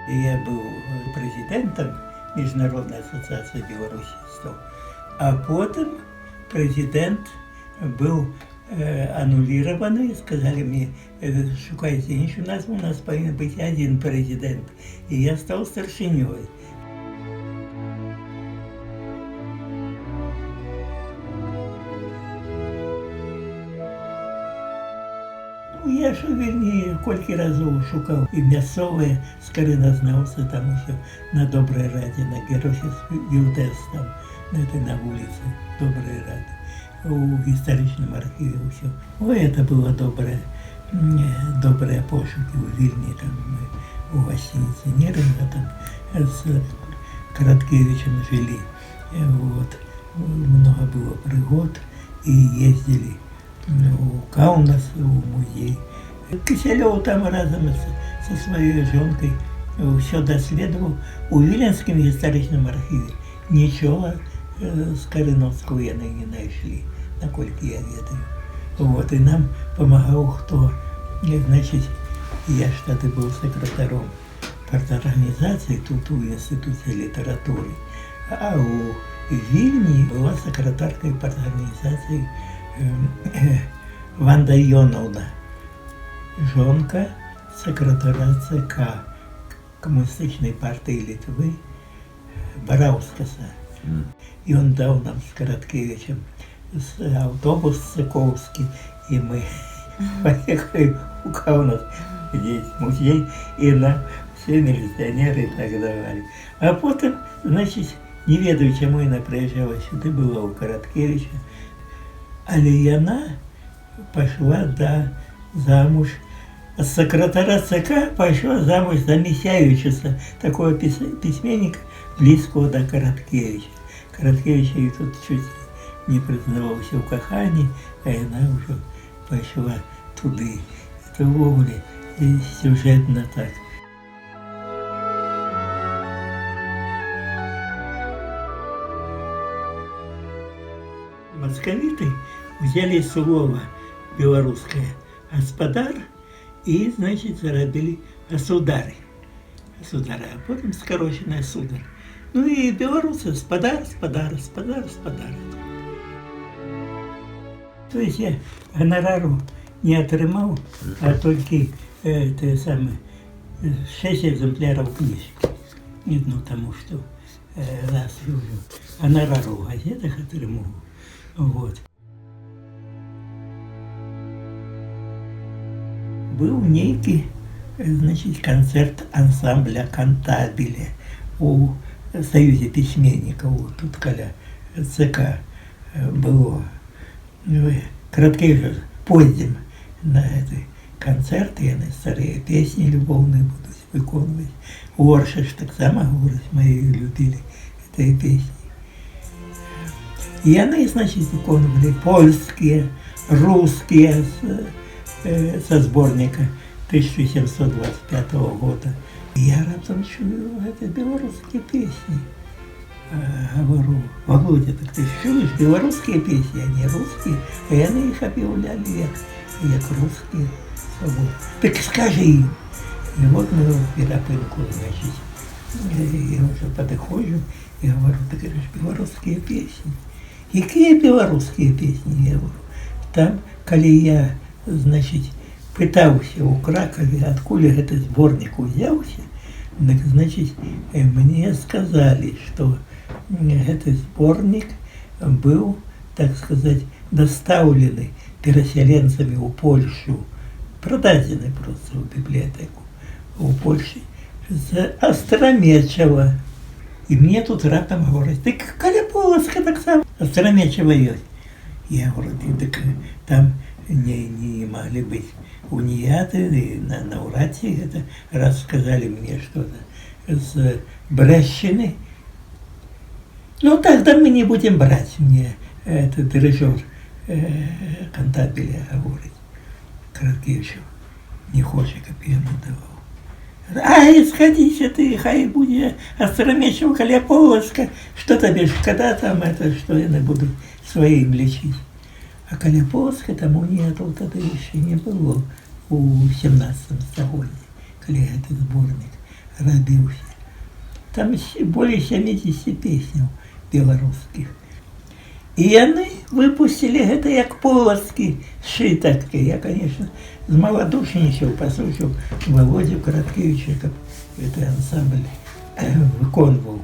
Я был президентом Міжнародної асоціації білорусістів, а потім президент был аннулированный, сказали мне, шукайте іншую назву, у нас повинен быть один президент. И я стал старшиней. Я ж вельмі колькі разоў шукаў і мясцовыя скарыназнаўцы там усё на Добрай Раде, на Геросис Вілдэс, там на вуліцы Добрай Рады, у гістарычным архіве ўсё. Ой, это было добрыя пошукі ў Вільні, там мы у гасцініцы Нерынга там з Караткевічем жылі. Вот. Много было прыгод і ездили у Каунас, у музей. Кисельов там разом со своей жонкой все доследовал. У Віленскім гістарычным архіве ничего Скарыновского яны не нашли, наколькі я ведаю. Вот, и нам помогал кто? Значит, я ж тады был секретарем парторганизации тут у Институте литературы, а у Вильни была секретаркой парторганизации Ванда Йоновна, жонка секретаря ЦК Коммунистичной партии Литвы Бараускаса. И он дал нам с Короткевичем автобус Цыковский, и мы поехали у Каунас, здесь музей, и нам все милиционеры и так давали. А потом, значит, не ведаю, чему она приезжала сюда, была у Короткевича, але яна пошла замуж. С секретаря ЦК пошла замуж за Мисяевича, такого письменника, близкого до Короткевича. Короткевич и тут чуть не признавался в кохании, а она уже пошла туды. Это вовремя и сюжетно так. Московиты взяли слово белорусское «господар» и, значит, заробили «государь». «Государь», а потом скороченное «сударь». Ну и белорусы «спадар». То есть я гонорару не отрымал, а только 6 экземпляров книжки. Ну, тому что раз гонорару в газетах отрымал. Вот. Был некий, значит, концерт ансамбля «Кантабеле» у Союзе письменников, вот тут каля ЦК было. Короткевич поздним на этой концерты, я на старые песни любовные буду выконывать. Оршиш так само, говорит, мои любили этой песни. И они, значит, выконывали польские, русские со сборника 1725 года. И я раптом чую, это белорусские песни. Говорю, Володя, так ты чуешь, белорусские песни, а не русские? А они их объявляли, як русские. Вот. Так скажи им. И вот мы в Перапынку, значит, я уже подходжу и говорю, ты говоришь, белорусские песни. Какие белорусские песни? Я говорю, там, коли я, значит, пытался у Кракове, откуда этот сборник взялся, так, значит, мне сказали, что этот сборник был, так сказать, доставленный переселенцами в Польшу, продаденный просто в библиотеку в Польше, з Остромечева. И мне тут раптом говорят, ты каля Полоцка так само Остромечева есть. Я говорю, так там не могли быть униаты, и на Урате это раз сказали мне что-то с Брещины. Ну тогда мы не будем брать, мне этот дирижер Кантабеля говорит. Короткевичу не хочет, как я ему давал. Ай, сходись ты, хай будет Остромечева, каля Полоцка, что тебе шкода там, это что я не буду своим лечить. А каля Полоцка тому нету, тогда еще не было у 17 столетии, коли этот сборник. рабіўся. Там более 70 песняў беларускіх. І яны выпусцілі гэта як полацкі сшытак. Я, конечно, змаладушнічаў, паслухаў Володю Караткевіча, каб гэты ансамбль выконваў.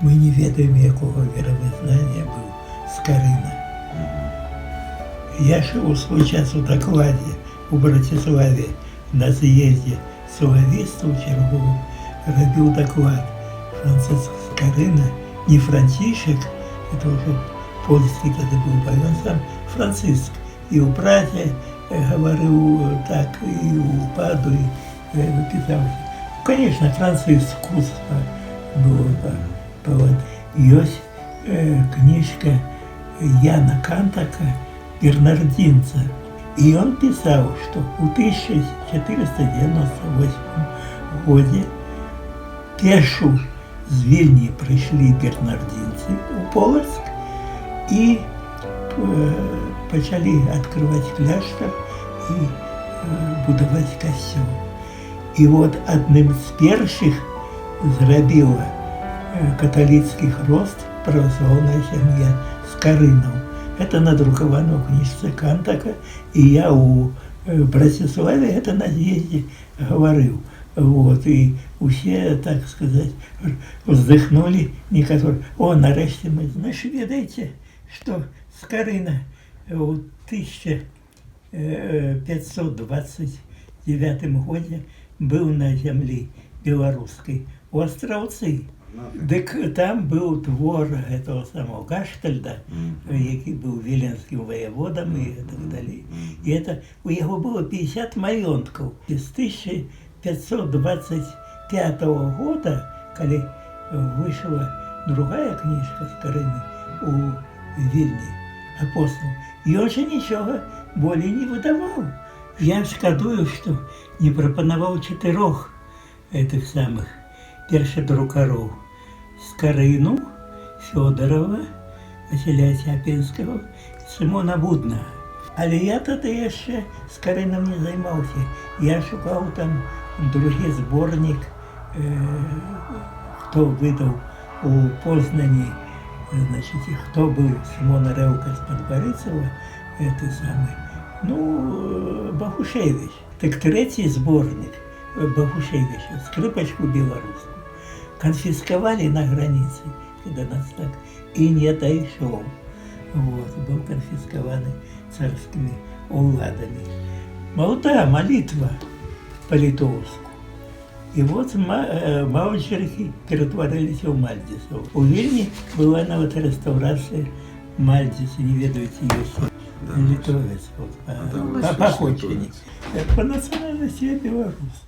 Мы не ведаем, якого веравызнання быў Скарына. Я ж у свой час у дакладзе у Браціславе на з'ездзе славістаў чарговым рабіў даклад. Франциск Скарына, не Францішек, это уже польский тогда был, а он сам Франциск. И у Празе говорил так, и у Паду, и писал. Конечно, Франциск было. Есть книжка Яна Кантака «Бернардинца». И он писал, что в 1498 году пешу з Вільні прийшли бернардинці у Полоцк і почали відкривати кляштар і будувати костел. І от одним з перших зробила католицький хрост православная сім'я Скаринов. Это надрукавано в книжце Кантака, и я у Братиславе это на з'езді говорил. Вот, и все, так сказать, вздохнули некоторые. О, нарешті мы. Значит, ведаете, что Скарына в 1529 году был на земле белорусской у Остраўцы. Дык там был двор этого самого Гаштальда, який был віленским воеводом и так далее. И это у него было 50 маёнткаў. С 1525 года, когда вышла другая книжка Скарыны у Вильни, апостол, и он же ничего более не выдавал. Я шкодую, что не пропоновал 4 этих самых першадрукаров: Скарыну, Федорова, Василя Чапинского, Симона Будна. Але я тогда еще Скарыном не займался. Я шукал там другий зборник, кто выдал у Познані, значит, кто был Симона Ревка с Подборицева, это самый, ну, Бахушевич. Так третий сборник Бахушевича, скрипочку белорусскую, конфисковали на границе, когда нас так и не дошел. Вот, был конфискованный царскими уладами. Молодая молитва по-литовску. И вот Мальчерки перетворились в Мальдисов. У Вильни была вот реставрация Мальдиса, не ведаете ее все. Литовец, вот, по походчине. По национальности я белорус.